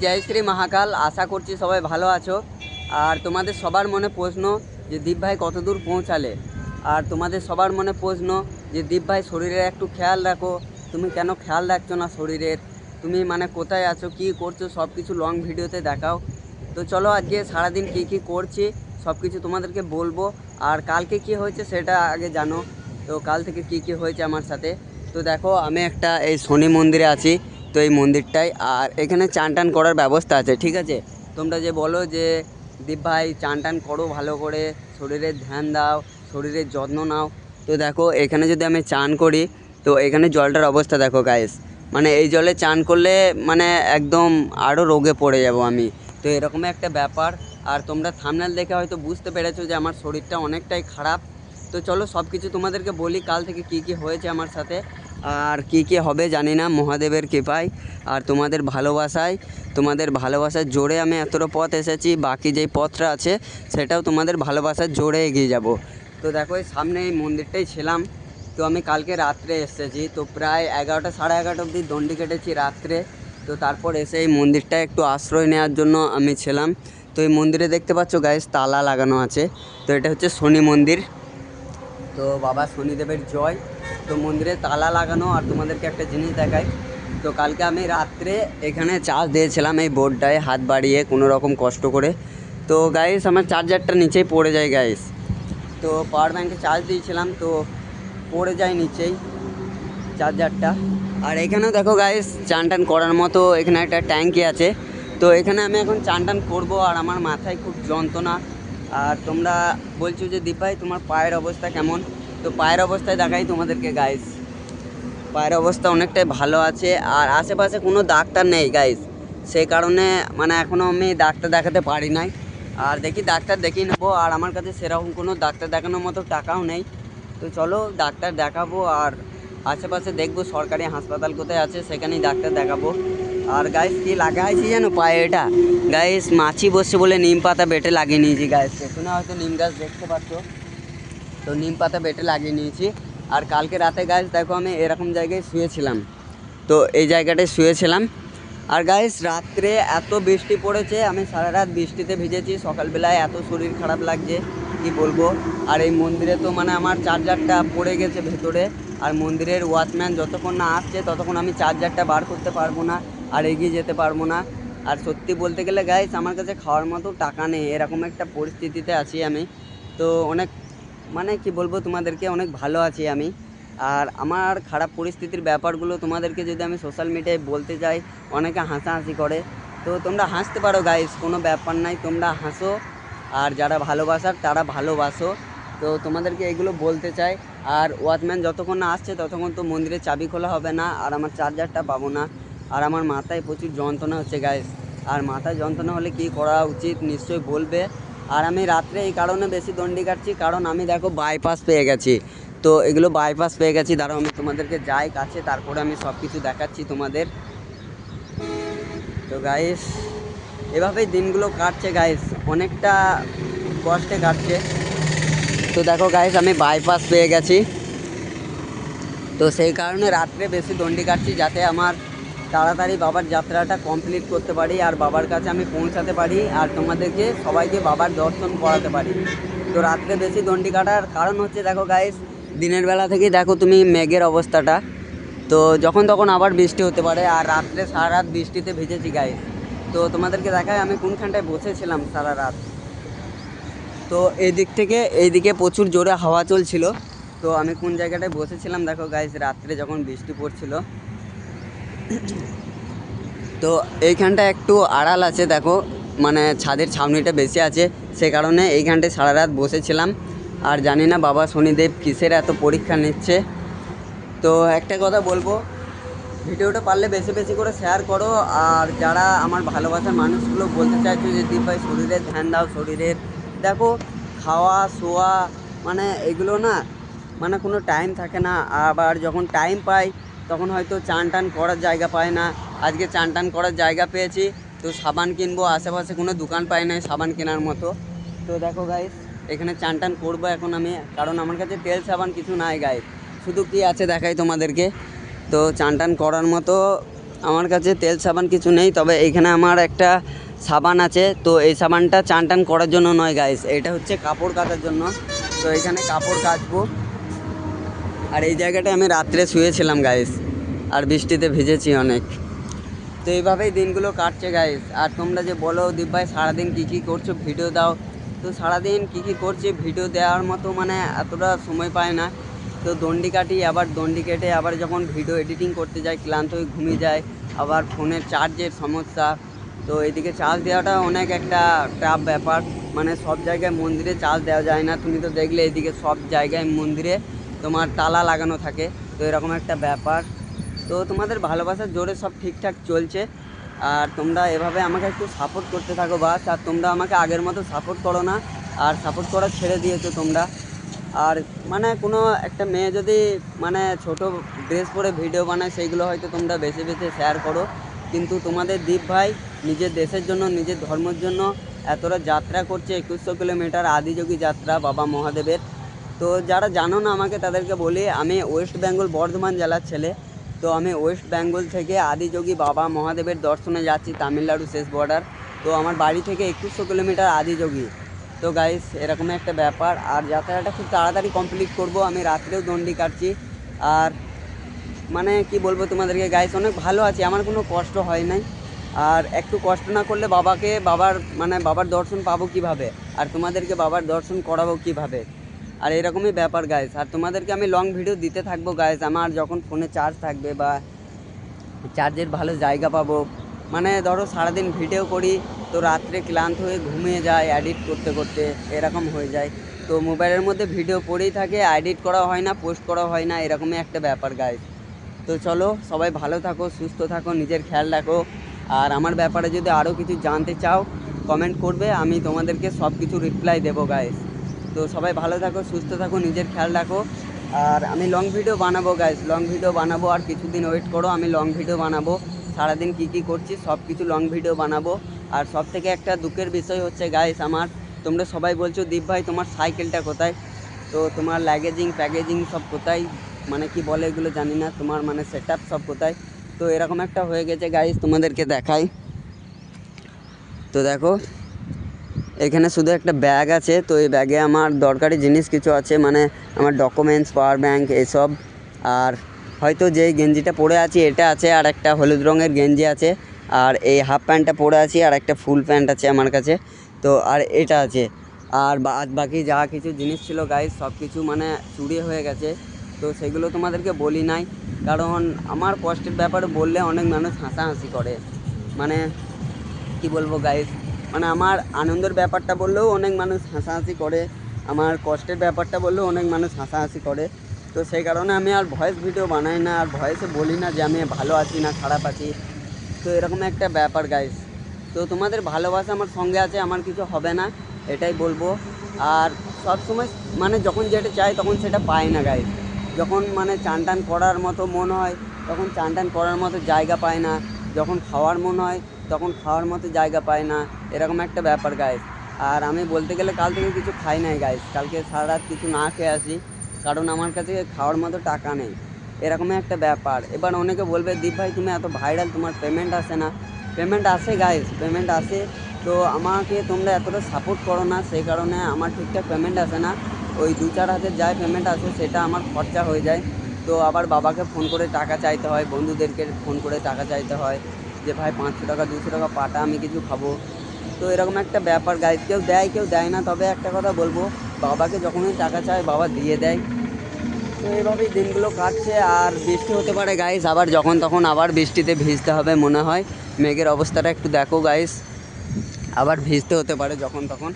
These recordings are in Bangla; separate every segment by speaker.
Speaker 1: জয় শ্রী মহাকাল। আশা করছি সবাই ভালো আছো। আর তোমাদের সবার মনে প্রশ্ন যে দীপ ভাই কত দূর পৌঁছালে। আর তোমাদের সবার মনে প্রশ্ন যে দীপ ভাই শরীরের একটু খেয়াল রাখো, তুমি কেন খেয়াল রাখছো না শরীরের, তুমি মানে কোথায় আছো, কী করছো, সব কিছু লং ভিডিওতে দেখাও। তো চলো আজকে সারাদিন কী কী করছি সব কিছু তোমাদেরকে বলবো। আর কালকে কি হয়েছে সেটা আগে জানো। তো কাল থেকে কী কী হয়েছে আমার সাথে। তো দেখো আমি একটা এই শনি মন্দিরে আছি। তো এই মন্দিরটাই, আর এখানে চান টান করার ব্যবস্থা আছে, ঠিক আছে। তোমরা যে বলো যে দীপ ভাই চান টান করো ভালো করে, শরীরের ধ্যান দাও, শরীরের যত্ন নাও। তো দেখো এখানে যদি আমি চান করি, তো এখানে জলটার অবস্থা দেখো গাইস। মানে এই জলে চান করলে মানে একদম আরও রোগে পড়ে যাব আমি। তো এরকমই একটা ব্যাপার। আর তোমরা থাম্বনেল দেখে হয়তো বুঝতে পেরেছো যে আমার শরীরটা অনেকটাই খারাপ। তো চলো সব কিছু তোমাদেরকে বলি কাল থেকে কী কী হয়েছে আমার সাথে, আর কী কী হবে জানি না, মহাদেবের কৃপায় আর তোমাদের ভালোবাসার জোরে আমি এতটা পথ এসেছি। বাকি যেই পথটা আছে সেটাও তোমাদের ভালোবাসার জোরে এগিয়ে যাব। তো দেখো এই সামনে এই মন্দিরটাই ছিলাম। তো আমি কালকে রাত্রে এসেছি, তো প্রায় 11টা সাড়ে 11টা অবধি দণ্ডি কেটেছি রাত্রে। তো তারপর এসে এই মন্দিরটা একটু আশ্রয় নেওয়ার জন্য আমি ছিলাম। তো এই মন্দিরে দেখতে পাচ্ছ গাইস তালা লাগানো আছে। তো এটা হচ্ছে শনি মন্দির। তো বাবা শনিদেবের জয়। তো মন্দিরে তালা লাগানো। আর তোমাদেরকে একটা জিনিস দেখাই। তো কালকে আমি রাত্রে এখানে চার্জ দিয়েছিলাম এই বোর্ডটায় হাত বাড়িয়ে কোনো রকম কষ্ট করে। তো গাইস আমার চার্জারটা নিচেই পড়ে যায় গাইস। তো পাওয়ার ব্যাঙ্কে চার্জ দিয়েছিলাম, তো পড়ে যায় নিচেই চার্জারটা। আর এখানেও দেখো গাইস চান টান করার মতো এখানে একটা ট্যাঙ্কি আছে। তো এখানে আমি এখন চান টান করবো। আর আমার মাথায় খুব যন্ত্রণা। আর তোমরা বলছো যে দীপাই তোমার পায়ের অবস্থা কেমন। তো পায়ের অবস্থায় দেখাই তোমাদেরকে গাইস। পায়ের অবস্থা অনেকটাই ভালো আছে। আর আশেপাশে কোনো ডাক্তার নেই গাইস, সেই কারণে মানে এখনও আমি ডাক্তার দেখাতে পারি নাই। আর দেখি ডাক্তার দেখিয়ে নেবো। আর আমার কাছে সেরকম কোনো ডাক্তার দেখানোর মতো টাকাও নেই। তো চলো ডাক্তার দেখাবো। আর আশেপাশে দেখবো সরকারি হাসপাতাল কোথায় আছে সেখানেই ডাক্তার দেখাবো। আর গাইস কি লাগাইছি জানো পায়ে, এটা গাইস মাছি বসছে বলে নিম পাতা বেটে লাগিয়ে নিয়েছি গাইস। পেছনে হয়তো নিম গাছ দেখতে পাচ্ছ। তো নিম পাতা বেটে লাগিয়ে নিয়েছি। আর কালকে রাতে গাইস দেখো আমি এরকম জায়গায় শুয়েছিলাম। তো এই জায়গাটায় শুয়েছিলাম। আর গাইস রাত্রে এত বৃষ্টি পড়েছে, আমি সারা রাত বৃষ্টিতে ভিজেছি। সকালবেলায় এত শরীর খারাপ লাগছে কি বলবো। আর এই মন্দিরে তো মানে আমার চার্জারটা পড়ে গেছে ভেতরে। আর মন্দিরের ওয়াচম্যান যতক্ষণ না আসছে ততক্ষণ আমি চার্জারটা বার করতে পারবো না, আর এগিয়ে যেতে পারবো না। আর সত্যি বলতে গেলে গাইস আমার কাছে খাওয়ার মতো টাকা নেই, এরকম একটা পরিস্থিতিতে আছি আমি। তো অনেক মানে কি বলবো তোমাদেরকে, অনেক ভালো আছি আমি। আর আমার খারাপ পরিস্থিতির ব্যাপারগুলো তোমাদেরকে যদি আমি সোশ্যাল মিডিয়ায় বলতে যাই, অনেকে হাসাহাসি করে। তো তোমরা হাসতে পারো গাইস, কোনো ব্যাপার নাই, তোমরা হাসো। আর যারা ভালোবাসার তারা ভালোবাসো। তো তোমাদেরকে এগুলো বলতে চাই। আর ওয়াচম্যান যতক্ষণ না আসছে ততক্ষণ তো মন্দিরের চাবি খোলা হবে না, আর আমার চার্জারটা পাবো না। আর আমার মাথায় প্রচুর যন্ত্রণা হচ্ছে গাইস। আর মাথায় যন্ত্রণা হলে কী করা উচিত নিশ্চয়ই বলবে। আর আমি রাত্রে এই কারণে বেশি দণ্ডি কাটছি, কারণ আমি দেখো বাইপাস পেয়ে গেছি। তো এগুলো বাইপাস পেয়ে গেছি, দাঁড়াও আমি তোমাদেরকে যাই কাছে, তারপরে আমি সব কিছু দেখাচ্ছি তোমাদের। তো গাইস এভাবেই দিনগুলো কাটছে গাইস, অনেকটা কষ্টে কাটছে। তো দেখো গাইস আমি বাইপাস পেয়ে গেছি। তো সেই কারণে রাত্রে বেশি দণ্ডি কাটছি, যাতে আমার তাড়াতাড়ি বাবার যাত্রাটা কমপ্লিট করতে পারি, আর বাবার কাছে আমি পৌঁছাতে পারি, আর তোমাদেরকে সবাইকে বাবার দর্শন করাতে পারি। তো রাত্রে বেশি দণ্ডি কাটার কারণ হচ্ছে দেখো গাইস, দিনের বেলা থেকেই দেখো তুমি মেঘের অবস্থাটা। তো যখন তখন আবার বৃষ্টি হতে পারে। আর রাত্রে সারা রাত বৃষ্টিতে ভিজেছি গাইস। তো তোমাদেরকে দেখায় আমি কোনখানটায় বসেছিলাম সারা রাত। তো এইদিকে প্রচুর জোরে হাওয়া চলছিল। তো আমি কোন জায়গাটায় বসেছিলাম দেখো গাইস, রাত্রে যখন বৃষ্টি পড়ছিল। তো এইখানটা একটু আড়াল আছে দেখো, মানে ছাদের ছাউনিটা বেশি আছে, সে কারণে এইখানটায় সারা রাত বসেছিলাম। আর জানি না বাবা শনিদেব কিসের এত পরীক্ষা নিচ্ছে। তো একটা কথা বলবো, ভিডিওটা পারলে বেশি বেশি করে শেয়ার করো। আর যারা আমার ভালোবাসার মানুষগুলো বলতে চাইছো যে দীপ ভাই শরীরের ধ্যান দাও, শরীরের দেখো খাওয়া শোয়া মানে এগুলো না, মানে কোনো টাইম থাকে না। আবার যখন টাইম পাই তখন হয়তো চান টান করার জায়গা পায় না। আজকে চান টান করার জায়গা পেয়েছি, তো সাবান কিনবো, আশেপাশে কোনো দোকান পাই নাই সাবান কেনার মতো। তো দেখো গাইস এখানে চান টান করবো এখন আমি, কারণ আমার কাছে তেল সাবান কিছু নাই গাইস। শুধু কি আছে দেখাই তোমাদেরকে। তো চান টান করার মতো আমার কাছে তেল সাবান কিছু নেই, তবে এইখানে আমার একটা সাবান আছে। তো এই সাবানটা চান টান করার জন্য নয় গাইস, এটা হচ্ছে কাপড় কাচার জন্য। তো এখানে কাপড় কাচবো। আর এই জায়গাটায় আমি রাত্রে শুয়েছিলাম গাইস, আর বৃষ্টিতে ভিজেছি অনেক। তো এইভাবেই দিনগুলো কাটছে গাইস। আর তোমরা যে বলো দীপ ভাই সারাদিন কী কী করছো, ভিডিও দাও। তো সারাদিন কী কী করছি ভিডিও দেওয়ার মতো মানে এতটা সময় পায় না। তো দণ্ডি কাটি, আবার দণ্ডি কেটে আবার যখন ভিডিও এডিটিং করতে যাই ক্লান্ত হয়ে ঘুমিয়ে যায়। আবার ফোনের চার্জের সমস্যা। তো এদিকে চার্জ দেওয়াটা অনেক একটা টাফ ব্যাপার। মানে সব জায়গায় মন্দিরে চার্জ দেওয়া যায় না। তুমি তো দেখলে এদিকে সব জায়গায় মন্দিরে তোমার তালা লাগানো থাকে। তো এরকম একটা ব্যাপার। তো তোমাদের ভালোবাসার জোরে সব ঠিকঠাক চলছে। আর তোমরা এভাবে আমাকে একটু সাপোর্ট করতে থাকো বাস। আর তোমরা আমাকে আগের মতো সাপোর্ট করো না, আর সাপোর্ট করা ছেড়ে দিয়েছো তোমরা। আর মানে কোনো একটা মেয়ে যদি মানে ছোট ড্রেস পরে ভিডিও বানায়, সেইগুলো হয়তো তোমরা বেছে বেছে শেয়ার করো। কিন্তু তোমাদের দীপ ভাই নিজের দেশের জন্য, নিজের ধর্মের জন্য এতটা যাত্রা করছে, 2100 কিলোমিটার আদিযোগী যাত্রা বাবা মহাদেবের। তো যারা জানো না আমাকে তাদেরকে বলি, আমি ওয়েস্ট বেঙ্গল বর্ধমান জেলার ছেলে। তো আমি ওয়েস্ট বেঙ্গল থেকে আদিযোগী বাবা মহাদেবের দর্শনে যাচ্ছি, তামিলনাড়ু শেষ বর্ডার। তো আমার বাড়ি থেকে 2100 কিলোমিটার আদিযোগী। তো গাইস এরকম একটা ব্যাপার। আর যাত্রাটা খুব তাড়াতাড়ি কমপ্লিট করব। আমি রাত্রেও দণ্ডি কাটছি। আর মানে কি বলবো তোমাদেরকে গাইস, অনেক ভালো আছি, আমার কোনো কষ্ট হয় নাই। আর একটু কষ্ট না করলে বাবার দর্শন পাবো কিভাবে, আর তোমাদেরকে বাবার দর্শন করাবো কিভাবে। আর এরকমই ব্যাপার গাইস। আর তোমাদেরকে আমি লং ভিডিও দিতে থাকবো গাইস, আমার যখন ফোনে চার্জ থাকবে বা চার্জের ভালো জায়গা পাবো। মানে ধরো সারাদিন ভিডিও করি, তো রাত্রে ক্লান্ত হয়ে ঘুমিয়ে যায় এডিট করতে করতে, এরকম হয়ে যায়। তো মোবাইলের মধ্যে ভিডিও পড়েই থাকে, এডিট করা হয় না, পোস্ট করা হয় না, এরকমই একটা ব্যাপার গাইস। তো চলো সবাই ভালো থাকো, সুস্থ থাকো, নিজের খেয়াল রাখো। আর আমার ব্যাপারে যদি আরও কিছু জানতে চাও কমেন্ট করবে, আমি তোমাদেরকে সব কিছু রিপ্লাই দেবো গাইস। তো সবাই ভালো থাকো, সুস্থ থাকো, নিজের খেয়াল রাখো। আর আমি লং ভিডিও বানাবো গাইস, লং ভিডিও বানাবো। আর কিছুদিন ওয়েট করো, আমি লং ভিডিও বানাবো। সারাদিন কী কী করছি সব কিছু লং ভিডিও বানাবো। আর সব থেকে একটা দুঃখের বিষয় হচ্ছে গাইস আমার, তোমরা সবাই বলছো দীপ ভাই তোমার সাইকেলটা কোথায়, তো তোমার লাগেজিং প্যাকেজিং সব কোথায়, মানে কি বলে এগুলো জানি না, তোমার মানে সেট আপ সব কোথায়। তো এরকম একটা হয়ে গেছে গাইস, তোমাদেরকে দেখাই। তো দেখো এখানে শুধু একটা ব্যাগ আছে। তো এই ব্যাগে আমার দরকারি জিনিস কিছু আছে, মানে আমার ডকুমেন্টস, পাওয়ার ব্যাঙ্ক এসব। আর হয়তো যেই গেঞ্জিটা পরে আছি এটা আছে, আর একটা হলুদ রঙের গেঞ্জি আছে, আর এই হাফ প্যান্টটা পরে আছি, আর একটা ফুল প্যান্ট আছে আমার কাছে। তো আর এটা আছে। আর বাদ বাকি যা কিছু জিনিস ছিল গাইস সব কিছু মানে চুরি হয়ে গেছে। তো সেগুলো তোমাদেরকে বলি নাই, কারণ আমার কষ্টের ব্যাপারে বললে অনেক মানুষ হাসাহাসি করে। মানে কি বলবো গাইস, মানে আমার আনন্দের ব্যাপারটা বললেও অনেক মানুষ হাসাহাসি করে, আমার কষ্টের ব্যাপারটা বললেও অনেক মানুষ হাসাহাসি করে। তো সেই কারণে আমি আর ভয়েস ভিডিও বানাই না, আর ভয়েসে বলি না যে আমি ভালো আছি না খারাপ আছি। তো এরকম একটা ব্যাপার গাইস। তো তোমাদের ভালোবাসা আমার সঙ্গে আছে, আমার কিছু হবে না, এটাই বলবো। আর সব সময় মানে যখন যেটা চাই তখন সেটা পাই না গাইস। যখন মানে চান টান করার মতো মন হয় তখন চান টান করার মতো জায়গা পায় না, যখন খাওয়ার মন হয় তখন খাওয়ার মতো জায়গা পায় না, এরকম একটা ব্যাপার গাইস। আর আমি বলতে গেলে কাল থেকে কিছু খাই নাই গাইস, কালকে সারা রাত কিছু না খেয়ে আসি, কারণ আমার কাছে খাওয়ার মতো টাকা নেই, এরকমই একটা ব্যাপার। এবার অনেকে বলবে দীপ ভাই তুমি এত ভাইরাল, তোমার পেমেন্ট আসে না। পেমেন্ট আসে গাইস, পেমেন্ট আসে। তো আমাকে তোমরা এতটা সাপোর্ট করো না, সেই কারণে আমার ঠিকঠাক পেমেন্ট আসে না। ওই 2-4 হাজার যায় পেমেন্ট আসে, সেটা আমার খরচা হয়ে যায়। তো আবার বাবাকে ফোন করে টাকা চাইতে হয়, বন্ধুদেরকে ফোন করে টাকা চাইতে হয়, যে ভাই 500 টাকা 200 টাকা পাঠা, আমি কিছু খাবো। তো এরকম একটা ব্যাপার গাইজ, কেউ দেয় কেউ দেয় না। তবে একটা কথা বলবো, বাবাকে যখনই টাকা চায় বাবা দিয়ে দেয়। তো এইভাবেই দিনগুলো কাটছে। আর বৃষ্টি হতে পারে গাইস, আবার যখন তখন আবার বৃষ্টিতে ভিজতে হবে মনে হয়। মেঘের অবস্থাটা একটু দেখো গাইস, আবার ভিজতে হতে পারে যখন তখন।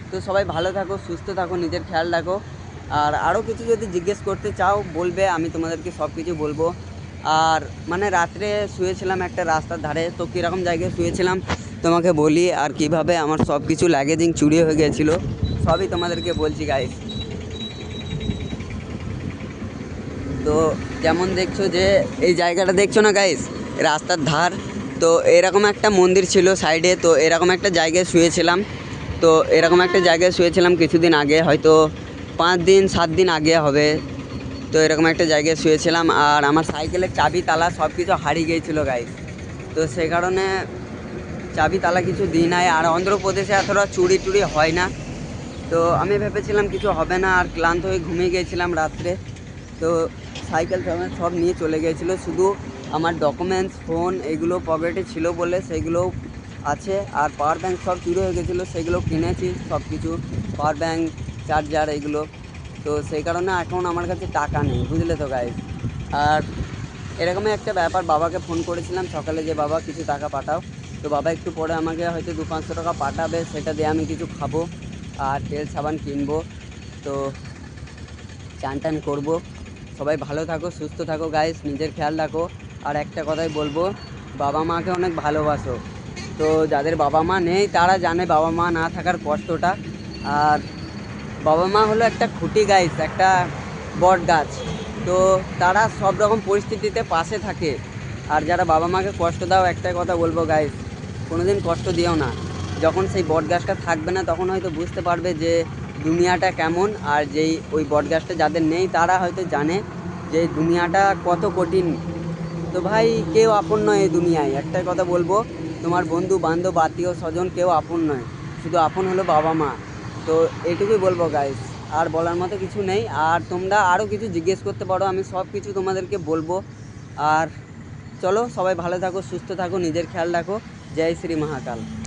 Speaker 1: তো সবাই ভালো থাকো, সুস্থ থাকো, নিজের খেয়াল রাখো। আর আরও কিছু যদি জিজ্ঞেস করতে চাও বলবে, আমি তোমাদেরকে সব কিছু বলবো। আর মানে রাত্রে শুয়েছিলাম একটা রাস্তার ধারে, তো কীরকম জায়গায় শুয়েছিলাম তোমাকে বলি, আর কিভাবে আমার সব কিছু লাগেজিং চুরি হয়ে গিয়েছিলো সবই তোমাদেরকে বলছি গাইস। তো যেমন দেখছো যে এই জায়গাটা দেখছো না গাইস, রাস্তার ধার। তো এরকম একটা মন্দির ছিল সাইডে, তো এরকম একটা জায়গায় শুয়েছিলাম। তো এরকম একটা জায়গায় শুয়েছিলাম কিছুদিন আগে, হয়তো 5 দিন 7 দিন আগে হবে। তো এরকম একটা জায়গায় শুয়েছিলাম, আর আমার সাইকেলের চাবি তালা সব কিছু হারিয়ে গিয়েছিলো গাইস। তো সেই কারণে চাবি তালা কিছু দিই নাই। আর অন্ধ্রপ্রদেশে এতটা চুরি টুরি হয় না। তো আমি ভেবেছিলাম কিছু হবে না, আর ক্লান্ত হয়ে ঘুমিয়ে গিয়েছিলাম রাত্রে। তো সাইকেল ফাইকেল সব নিয়ে চলে গিয়েছিলো, শুধু আমার ডকুমেন্টস ফোন এগুলো পকেটে ছিল বলে সেগুলোও আছে। আর পাওয়ার ব্যাঙ্ক সব চুরি হয়ে গেছিলো, সেগুলো কিনেছি সব কিছু, পাওয়ার ব্যাঙ্ক, চার্জার এগুলো। তো সেই কারণে এখন আমার কাছে টাকা নেই, বুঝলে তো গাইস। আর এরকমই একটা ব্যাপার, বাবাকে ফোন করেছিলাম সকালে যে বাবা কিছু টাকা পাঠাও। তো বাবা একটু পরে আমাকে হয়তো 200-500 টাকা পাঠাবে, সেটা দিয়ে আমি কিছু খাবো আর তেল সাবান কিনবো। তো চান টান করবো। সবাই ভালো থাকো, সুস্থ থাকো গাইস, নিজের খেয়াল রাখো। আর একটা কথাই বলবো, বাবা মাকে অনেক ভালোবাসো। তো যাদের বাবা মা নেই তারা জানে বাবা মা না থাকার কষ্টটা। আর বাবা মা হলো একটা খুঁটি গাইস, একটা বট গাছ। তো তারা সব রকম পরিস্থিতিতে পাশে থাকে। আর যারা বাবা মাকে কষ্ট দাও, একটাই কথা বলবো গাইস, কোনোদিন কষ্ট দিও না। যখন সেই বট গাছটা থাকবে না তখন হয়তো বুঝতে পারবে যে দুনিয়াটা কেমন। আর যেই ওই বট গাছটা যাদের নেই তারা হয়তো জানে যে দুনিয়াটা কত কঠিন। তো ভাই কেউ আপন নয় এই দুনিয়ায়, একটাই কথা বলবো, তোমার বন্ধু বান্ধব আত্মীয় স্বজন কেউ আপন নয়, শুধু আপন হলো বাবা মা। তো এইটুকুই বলবো গাইস, আর বলার মতো কিছু নেই। আর তোমরা আরও কিছু জিজ্ঞেস করতে পারো, আমি সব কিছু তোমাদেরকে বলবো। আর চলো সবাই ভালো থাকো, সুস্থ থাকো, নিজের খেয়াল রাখো। জয় শ্রী মহাকাল।